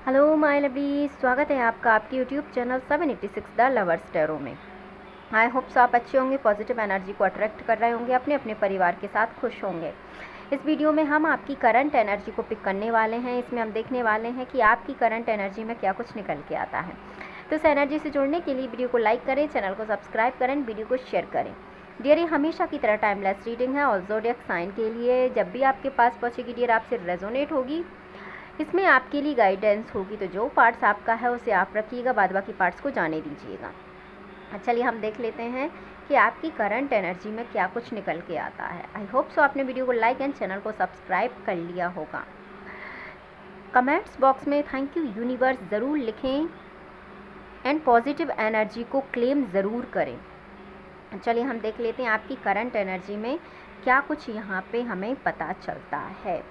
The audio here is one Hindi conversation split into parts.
हेलो माय लवली, स्वागत है आपका आपके YouTube channel 786 the lovers tarot में। आई होप सो आप अच्छे होंगे, पॉजिटिव एनर्जी को अट्रैक्ट कर रहे होंगे, अपने अपने परिवार के साथ खुश होंगे। इस वीडियो में हम आपकी करंट एनर्जी को पिक करने वाले हैं। इसमें हम देखने वाले हैं कि आपकी करंट एनर्जी में क्या कुछ निकल के आता है। तो इस एनर्जी से जुड़ने के लिए वीडियो को लाइक करें, चैनल को सब्सक्राइब करें, वीडियो को शेयर करें। डियर, ये हमेशा की तरह टाइमलेस रीडिंग है और ज़ोडिएक साइन के लिए। जब भी आपके पास पहुँचेगी डियर, आपसे रेजोनेट होगी, इसमें आपके लिए गाइडेंस होगी। तो जो पार्ट्स आपका है उसे आप रखिएगा, बाद बाकी पार्ट्स को जाने दीजिएगा। चलिए हम देख लेते हैं कि आपकी करंट एनर्जी में क्या कुछ निकल के आता है। आई होप सो आपने वीडियो को लाइक एंड चैनल को सब्सक्राइब कर लिया होगा। कमेंट्स बॉक्स में थैंक यू यूनिवर्स ज़रूर लिखें एंड पॉजिटिव एनर्जी को क्लेम ज़रूर करें। चलिए हम देख लेते हैं आपकी करंट एनर्जी में क्या कुछ यहाँ पे हमें पता चलता है।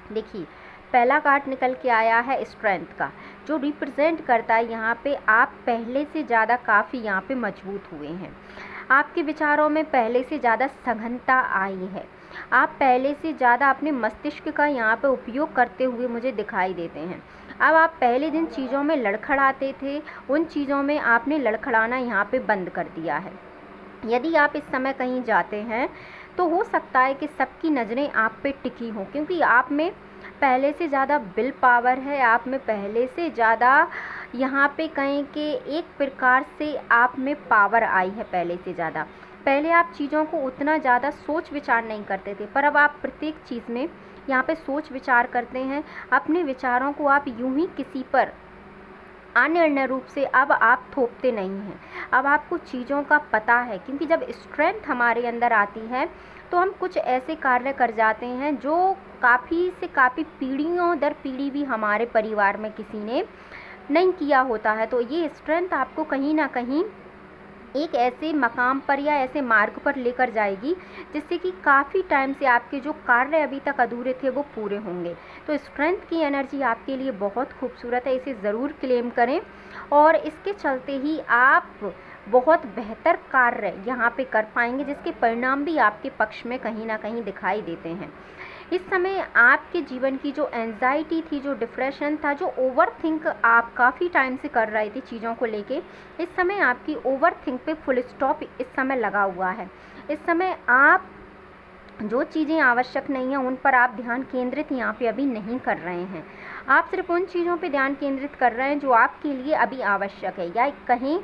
देखिए, पहला कार्ड निकल के आया है स्ट्रेंथ का, जो रिप्रेजेंट करता है यहाँ पे आप पहले से ज़्यादा काफ़ी यहाँ पे मजबूत हुए हैं। आपके विचारों में पहले से ज़्यादा सघनता आई है। आप पहले से ज़्यादा अपने मस्तिष्क का यहाँ पे उपयोग करते हुए मुझे दिखाई देते हैं। अब आप पहले जिन चीज़ों में लड़खड़ाते थे, उन चीज़ों में आपने लड़खड़ाना यहाँ पे बंद कर दिया है। यदि आप इस समय कहीं जाते हैं तो हो सकता है कि सबकी नज़रें आप पे टिकी हों, क्योंकि आप में पहले से ज़्यादा विल पावर है। आप में पहले से ज़्यादा यहाँ पे कहें कि एक प्रकार से आप में पावर आई है पहले से ज़्यादा। पहले आप चीज़ों को उतना ज़्यादा सोच विचार नहीं करते थे, पर अब आप प्रत्येक चीज़ में यहाँ पे सोच विचार करते हैं। अपने विचारों को आप यूं ही किसी पर अनिर्णय रूप से अब आप थोपते नहीं हैं। अब आपको चीज़ों का पता है, क्योंकि जब स्ट्रेंथ हमारे अंदर आती है तो हम कुछ ऐसे कार्य कर जाते हैं जो काफ़ी पीढ़ियों दर पीढ़ी भी हमारे परिवार में किसी ने नहीं किया होता है। तो ये स्ट्रेंथ आपको कहीं ना कहीं एक ऐसे मकाम पर या ऐसे मार्ग पर लेकर जाएगी जिससे कि काफ़ी टाइम से आपके जो कार्य अभी तक अधूरे थे वो पूरे होंगे। तो स्ट्रेंथ की एनर्जी आपके लिए बहुत खूबसूरत है, इसे ज़रूर क्लेम करें और इसके चलते ही आप बहुत बेहतर कार्य यहाँ पे कर पाएंगे, जिसके परिणाम भी आपके पक्ष में कहीं ना कहीं दिखाई देते हैं। इस समय आपके जीवन की जो एंजाइटी थी, जो डिप्रेशन था, जो ओवर थिंक आप काफ़ी टाइम से कर रहे थे चीज़ों को लेके, इस समय आपकी ओवर थिंक पे फुल स्टॉप इस समय लगा हुआ है। इस समय आप जो चीज़ें आवश्यक नहीं हैं उन पर आप ध्यान केंद्रित यहाँ पे अभी नहीं कर रहे हैं। आप सिर्फ उन चीज़ों पे ध्यान केंद्रित कर रहे हैं जो आपके लिए अभी आवश्यक है, या कहें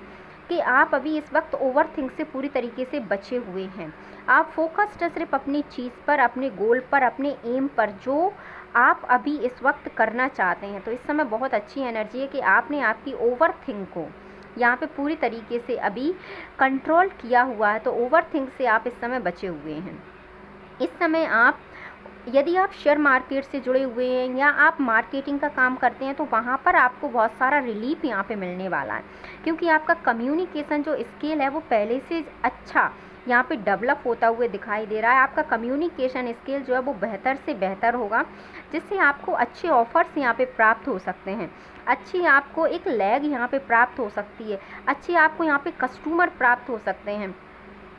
कि आप अभी इस वक्त ओवर थिंक से पूरी तरीके से बचे हुए हैं। आप फोकस्ड है सिर्फ अपनी चीज़ पर, अपने गोल पर, अपने एम पर, जो आप अभी इस वक्त करना चाहते हैं। तो इस समय बहुत अच्छी एनर्जी है कि आपने आपकी ओवर थिंक को यहाँ पे पूरी तरीके से अभी कंट्रोल किया हुआ है। तो ओवर थिंक से आप इस समय बचे हुए हैं। इस समय आप, यदि आप शेयर मार्केट से जुड़े हुए हैं या आप मार्केटिंग का काम करते हैं, तो वहाँ पर आपको बहुत सारा रिलीफ यहाँ पे मिलने वाला है, क्योंकि आपका कम्युनिकेशन जो स्किल है वो पहले से अच्छा यहाँ पे डेवलप होता हुए दिखाई दे रहा है। आपका कम्युनिकेशन स्किल जो है वो बेहतर से बेहतर होगा, जिससे आपको अच्छे ऑफर्स यहाँ पे प्राप्त हो सकते हैं। अच्छी आपको एक लैग यहाँ पे प्राप्त हो सकती है, अच्छे आपको यहाँ पे कस्टमर प्राप्त हो सकते हैं।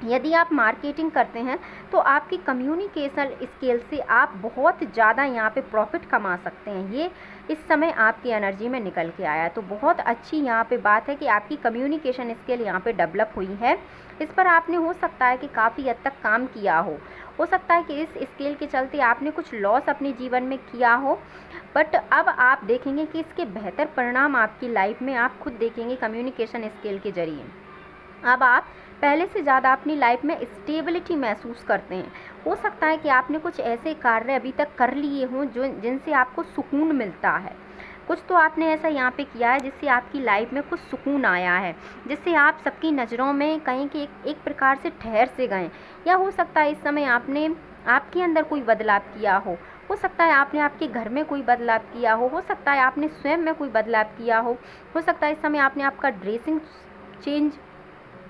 यदि आप मार्केटिंग करते हैं तो आपकी कम्युनिकेशन स्किल से आप बहुत ज़्यादा यहाँ पे प्रॉफिट कमा सकते हैं। ये इस समय आपकी एनर्जी में निकल के आया है। तो बहुत अच्छी यहाँ पे बात है कि आपकी कम्युनिकेशन स्किल यहाँ पे डेवलप हुई है। इस पर आपने हो सकता है कि काफ़ी हद तक काम किया हो सकता है कि इस स्किल के चलते आपने कुछ लॉस अपने जीवन में किया हो, बट अब आप देखेंगे कि इसके बेहतर परिणाम आपकी लाइफ में आप खुद देखेंगे कम्युनिकेशन स्किल के जरिए। अब आप पहले से ज़्यादा अपनी लाइफ में स्टेबिलिटी महसूस करते हैं। हो सकता है कि आपने कुछ ऐसे कार्य अभी तक कर लिए हों जो जिनसे आपको सुकून मिलता है। कुछ तो आपने ऐसा यहाँ पे किया है जिससे आपकी लाइफ में कुछ सुकून आया है, जिससे आप सबकी नज़रों में कहीं कि एक प्रकार से ठहर से गए। या हो सकता है इस समय आपने आपके अंदर कोई बदलाव किया हो सकता है आपने आपके घर में कोई बदलाव किया हो सकता है आपने स्वयं में कोई बदलाव किया हो सकता है इस समय आपने आपका ड्रेसिंग चेंज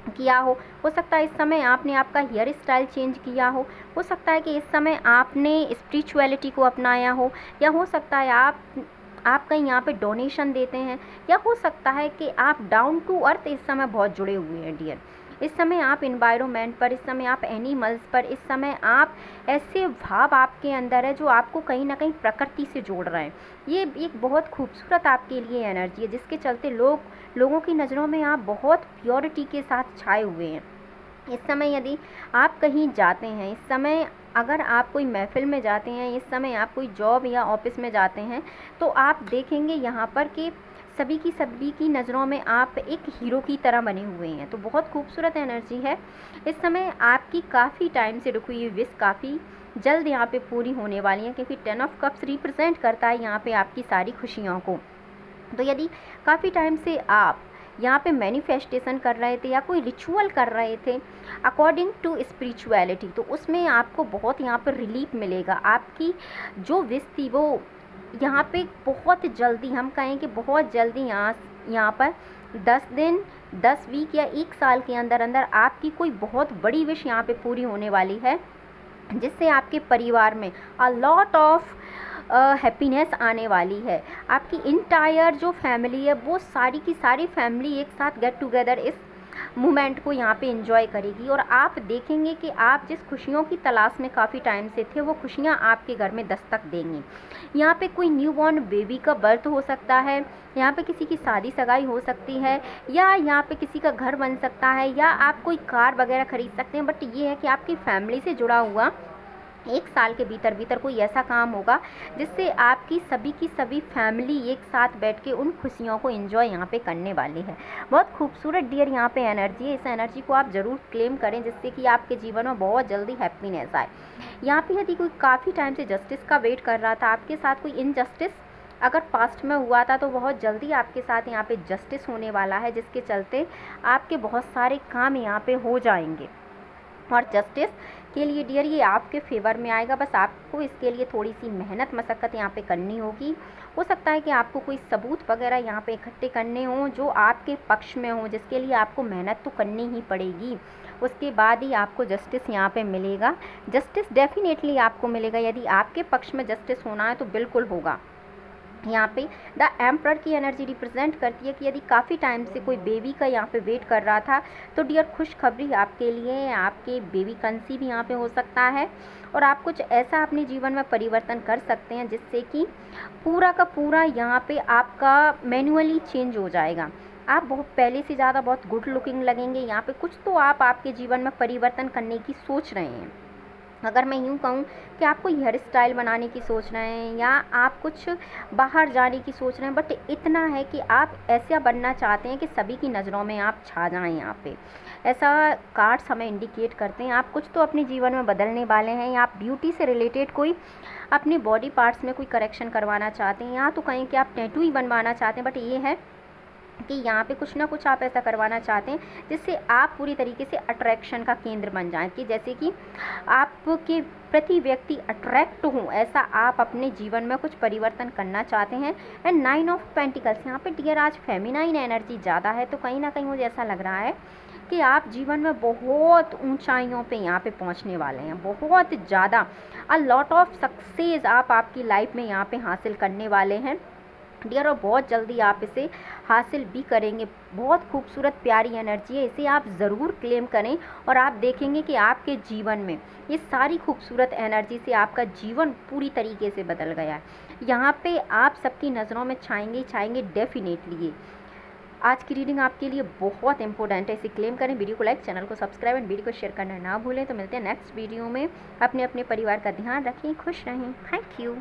किया हो सकता है इस समय आपने आपका हेयर स्टाइल चेंज किया हो सकता है कि इस समय आपने स्पिरिचुअलिटी को अपनाया हो, या हो सकता है आप कहीं यहाँ पे डोनेशन देते हैं, या हो सकता है कि आप डाउन टू अर्थ इस समय बहुत जुड़े हुए हैं डियर। इस समय आप इन्वायरमेंट पर, इस समय आप एनिमल्स पर, इस समय आप ऐसे भाव आपके अंदर है जो आपको कहीं ना कहीं प्रकृति से जोड़ रहे हैं। ये एक बहुत खूबसूरत आपके लिए एनर्जी है, जिसके चलते लोगों की नज़रों में आप बहुत प्योरिटी के साथ छाए हुए हैं। इस समय यदि आप कहीं जाते हैं, इस समय अगर आप कोई महफ़िल में जाते हैं, इस समय आप कोई जॉब या ऑफिस में जाते हैं, तो आप देखेंगे यहाँ पर कि सभी की नज़रों में आप एक हीरो की तरह बने हुए हैं। तो बहुत खूबसूरत एनर्जी है। इस समय आपकी काफ़ी टाइम से रुकी हुई विश काफ़ी जल्द यहाँ पे पूरी होने वाली है, क्योंकि 10 ऑफ कप्स रिप्रेजेंट करता है यहाँ पे आपकी सारी खुशियों को। तो यदि काफ़ी टाइम से आप यहाँ पे मैनिफेस्टेशन कर रहे थे या कोई रिचुअल कर रहे थे अकॉर्डिंग टू स्पिरिचुअलिटी, तो उसमें आपको बहुत यहाँ पर रिलीफ मिलेगा। आपकी जो विश थी वो यहाँ पे बहुत जल्दी, हम कहें कि बहुत जल्दी यहाँ पर 10 दिन, 10 वीक या 1 साल के अंदर अंदर आपकी कोई बहुत बड़ी विश यहाँ पे पूरी होने वाली है, जिससे आपके परिवार में अ लॉट ऑफ हैप्पीनेस आने वाली है। आपकी इंटायर जो फैमिली है वो सारी की सारी फैमिली एक साथ गेट टुगेदर इस मोमेंट को यहाँ पे एंजॉय करेगी, और आप देखेंगे कि आप जिस खुशियों की तलाश में काफ़ी टाइम से थे वो खुशियाँ आपके घर में दस्तक देंगी। यहाँ पे कोई न्यूबॉर्न बेबी का बर्थ हो सकता है, यहाँ पे किसी की शादी सगाई हो सकती है, या यहाँ पे किसी का घर बन सकता है, या आप कोई कार वगैरह खरीद सकते हैं। बट ये है कि आपकी फैमिली से जुड़ा हुआ 1 साल के भीतर कोई ऐसा काम होगा जिससे आपकी सभी फैमिली एक साथ बैठ के उन खुशियों को एंजॉय यहाँ पे करने वाली है। बहुत खूबसूरत डियर यहाँ पे एनर्जी है। इस एनर्जी को आप ज़रूर क्लेम करें, जिससे कि आपके जीवन में बहुत जल्दी हैप्पीनेस आए। यहाँ पे यदि कोई काफ़ी टाइम से जस्टिस का वेट कर रहा था, आपके साथ कोई इनजस्टिस अगर पास्ट में हुआ था, तो बहुत जल्दी आपके साथ यहाँ पे जस्टिस होने वाला है, जिसके चलते आपके बहुत सारे काम यहाँ पे हो जाएंगे। और जस्टिस के लिए डियर ये आपके फेवर में आएगा। बस आपको इसके लिए थोड़ी सी मेहनत मशक्क़त यहाँ पे करनी होगी। हो सकता है कि आपको कोई सबूत वगैरह यहाँ पे इकट्ठे करने हों जो आपके पक्ष में हों, जिसके लिए आपको मेहनत तो करनी ही पड़ेगी। उसके बाद ही आपको जस्टिस यहाँ पे मिलेगा। जस्टिस डेफिनेटली आपको मिलेगा। यदि आपके पक्ष में जस्टिस होना है तो बिल्कुल होगा। यहाँ पे द एम्परर की एनर्जी रिप्रेजेंट करती है कि यदि काफ़ी टाइम से कोई बेबी का यहाँ पे वेट कर रहा था, तो डियर खुशखबरी आपके लिए, आपके बेबी कंसीव यहाँ पे हो सकता है, और आप कुछ ऐसा अपने जीवन में परिवर्तन कर सकते हैं जिससे कि पूरा का पूरा यहाँ पे आपका मैन्युअली चेंज हो जाएगा। आप बहुत पहले से ज़्यादा बहुत गुड लुकिंग लगेंगे। यहाँ पे कुछ तो आप आपके जीवन में परिवर्तन करने की सोच रहे हैं। अगर मैं यूँ कहूँ कि आप कोई हेयर स्टाइल बनाने की सोच रहे हैं, या आप कुछ बाहर जाने की सोच रहे हैं, बट इतना है कि आप ऐसा बनना चाहते हैं कि सभी की नज़रों में आप छा जाएं। यहाँ पे ऐसा कार्ड्स हमें इंडिकेट करते हैं आप कुछ तो अपने जीवन में बदलने वाले हैं, या आप ब्यूटी से रिलेटेड कोई अपने बॉडी पार्ट्स में कोई करेक्शन करवाना चाहते हैं, या तो कहीं कि आप टैटू ही बनवाना चाहते हैं। बट ये है कि यहाँ पे कुछ ना कुछ आप ऐसा करवाना चाहते हैं जिससे आप पूरी तरीके से अट्रैक्शन का केंद्र बन जाएं, कि जैसे कि आपके प्रति व्यक्ति अट्रैक्ट हों, ऐसा आप अपने जीवन में कुछ परिवर्तन करना चाहते हैं। एंड 9 ऑफ पेंटिकल्स यहाँ पे डियर आज फेमिनाइन एनर्जी ज़्यादा है, तो कहीं ना कहीं मुझे ऐसा लग रहा है कि आप जीवन में बहुत ऊंचाइयों पे यहाँ पे पहुँचने वाले हैं, बहुत ज़्यादा अ लॉट ऑफ सक्सेस आप आपकी लाइफ में यहाँ पे हासिल करने वाले हैं डियर, और बहुत जल्दी आप इसे हासिल भी करेंगे। बहुत खूबसूरत प्यारी एनर्जी है, इसे आप ज़रूर क्लेम करें, और आप देखेंगे कि आपके जीवन में ये सारी खूबसूरत एनर्जी से आपका जीवन पूरी तरीके से बदल गया है। यहाँ पे आप सबकी नज़रों में छाएंगे डेफिनेटली। ये आज की रीडिंग आपके लिए बहुत इंपॉर्टेंट है, इसे क्लेम करें। वीडियो को लाइक, चैनल को सब्सक्राइब एंड वीडियो को शेयर करना ना भूलें। तो मिलते हैं नेक्स्ट वीडियो में। अपने परिवार का ध्यान रखें, खुश रहें। Thank you.